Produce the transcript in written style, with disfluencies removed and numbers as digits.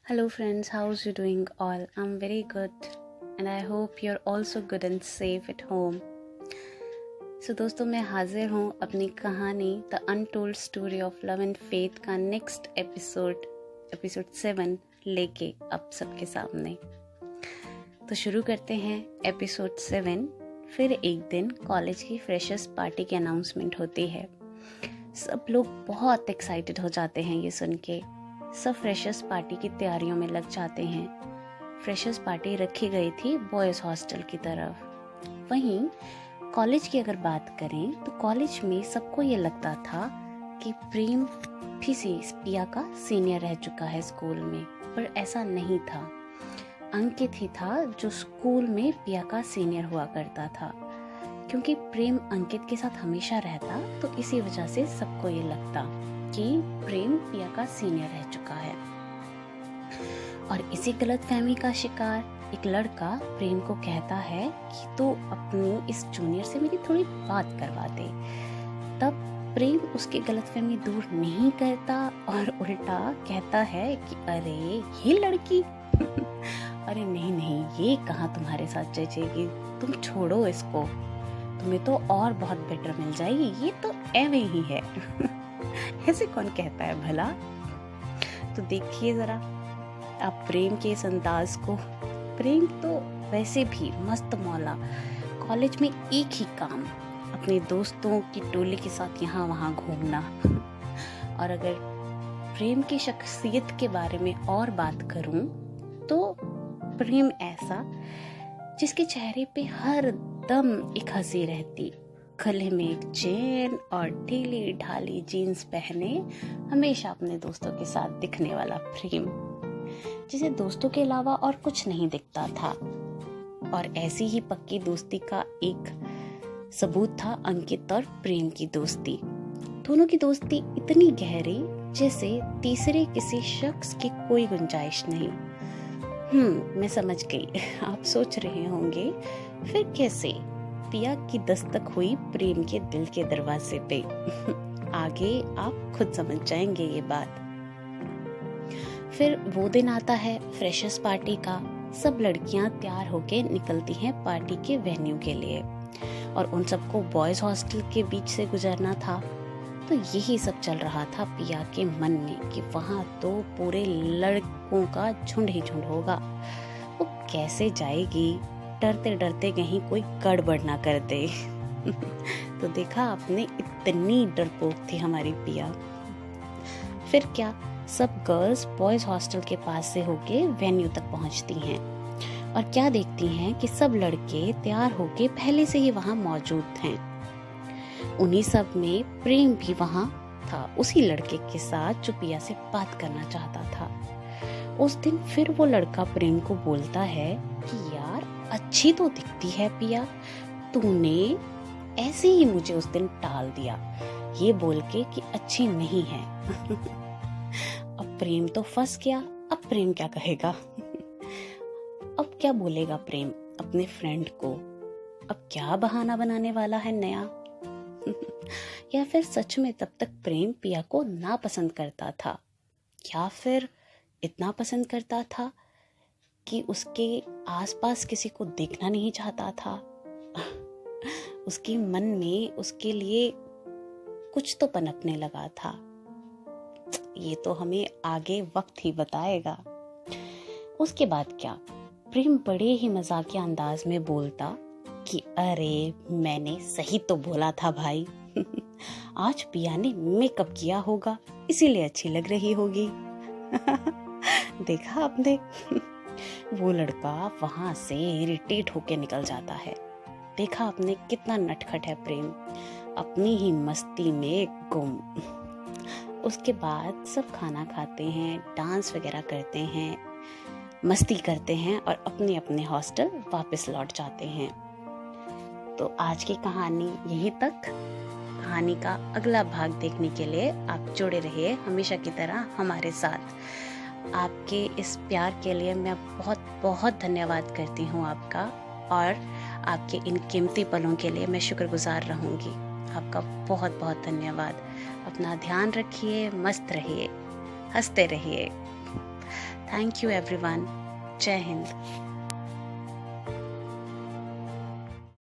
Hello friends, how's you doing all? I'm very good and I hope you're also good and safe at home. So दोस्तों मैं हाजिर हूँ अपनी कहानी the untold story of love and faith का next episode 7 लेके अब सबके सामने। तो शुरू करते हैं एपिसोड 7। फिर एक दिन कॉलेज की फ्रेशर्स पार्टी की अनाउंसमेंट होती है। सब लोग बहुत एक्साइटेड हो जाते हैं ये सुन के। सब फ्रेशर्स पार्टी की तैयारियों में लग जाते हैं। फ्रेशर्स पार्टी रखी गई थी बॉयज़ हॉस्टल की तरफ। वहीं कॉलेज की अगर बात करें तो कॉलेज में सबको ये लगता था कि प्रेम पिया का सीनियर रह चुका है स्कूल में, पर ऐसा नहीं था। अंकित ही था जो स्कूल में पिया का सीनियर हुआ करता था। क्योंकि प्रेम अंकित के साथ हमेशा रहता, तो इसी वजह से सबको ये लगता कि प्रेम पिया का सीनियर रह चुका है। और इसी गलतफहमी का शिकार एक लड़का प्रेम को कहता है कि तू अपनी इस जूनियर से मेरी थोड़ी बात करवा दे। तब प्रेम उसकी गलतफहमी दूर नहीं करता और उल्टा कहता है कि अरे ये लड़की अरे नहीं ये कहाँ तुम्हारे साथ जचेगी, तुम छोड़ो इसको, तुम्हें तो और बहुत बेटर मिल जाएगी, ये तो एवे ही है। ऐसे कौन कहता है भला। तो देखिए जरा आप प्रेम के इस अंदाज को। प्रेम तो वैसे भी मस्त मौला, कॉलेज में एक ही काम, अपने दोस्तों की टोली के साथ यहाँ वहाँ घूमना। और अगर प्रेम की शख्सियत के बारे में और बात करूं तो प्रेम ऐसा जिसके चेहरे पे हर दम एक हंसी रहती, गले में एक चेन और ढीली ढाली जीन्स पहने हमेशा अपने दोस्तों के साथ दिखने वाला प्रेम, जिसे दोस्तों के अलावा और कुछ नहीं दिखता था। और ऐसी ही पक्की दोस्ती का एक सबूत था अंकित और प्रेम की दोस्ती। दोनों की दोस्ती इतनी गहरी जैसे तीसरे किसी शख्स की कोई गुंजाइश नहीं। मैं समझ गई, आप सोच रहे होंगे फिर कैसे पिया की दस्तक हुई प्रेम के दिल के दरवाजे पे। आगे आप खुद समझ जाएंगे ये बात। फिर वो दिन आता है फ्रेशर्स पार्टी का। सब लड़कियां तैयार होके निकलती हैं पार्टी के वेन्यू के लिए और उन सबको बॉयज हॉस्टल के बीच से गुजरना था। तो यही सब चल रहा था पिया के मन में कि वहां तो पूरे लड़कों का झुंड ही झुंड होगा। वो कैसे जाएगी, डरते डरते कहीं कोई गड़बड़ ना कर दे। तो देखा आपने, इतनी डरपोक थी हमारी पिया। फिर क्या, सब गर्ल्स बॉयज हॉस्टल के पास से होके वेन्यू तक पहुंचती हैं और क्या देखती हैं कि सब लड़के तैयार होके पहले से ही वहां मौजूद हैं। उन्हीं सब में प्रेम भी वहां था, उसी लड़के के साथ जो पिया से बात करना चाहता था। उस दिन फिर वो लड़का प्रेम को बोलता है कि यार अच्छी तो दिखती है पिया, तूने ऐसे ही मुझे उस दिन टाल दिया ये बोल के कि अच्छी नहीं है। अब प्रेम तो फंस गया। अब प्रेम क्या कहेगा। अब क्या बोलेगा प्रेम अपने फ्रेंड को। अब क्या बहाना बनाने वाला है नया। या फिर सच में तब तक प्रेम पिया को ना पसंद करता था, या फिर इतना पसंद करता था कि उसके आसपास किसी को देखना नहीं चाहता था। उसके मन में उसके लिए कुछ तो पनपने लगा था। ये तो हमें आगे वक्त ही बताएगा। उसके बाद क्या, प्रेम बड़े ही मजाकिया अंदाज में बोलता कि अरे मैंने सही तो बोला था भाई। आज पिया ने मेकअप किया होगा इसीलिए अच्छी लग रही होगी। देखा आपने। वो लड़का वहां से इरिटेट होके निकल जाता है। देखा आपने कितना नटखट है प्रेम, अपनी ही मस्ती में गुम। उसके बाद सब खाना खाते हैं, डांस वगैरह करते हैं, मस्ती करते हैं और अपने अपने हॉस्टल वापस लौट जाते हैं। तो आज की कहानी यहीं तक। कहानी का अगला भाग देखने के लिए आप जुड़े रहिए हमेशा की तरह हमारे साथ। आपके इस प्यार के लिए मैं बहुत बहुत धन्यवाद करती हूँ आपका, और आपके इन कीमती पलों के लिए मैं शुक्रगुजार रहूँगी। आपका बहुत बहुत धन्यवाद। अपना ध्यान रखिए, मस्त रहिए, हंसते रहिए। Thank you everyone. जय हिंद।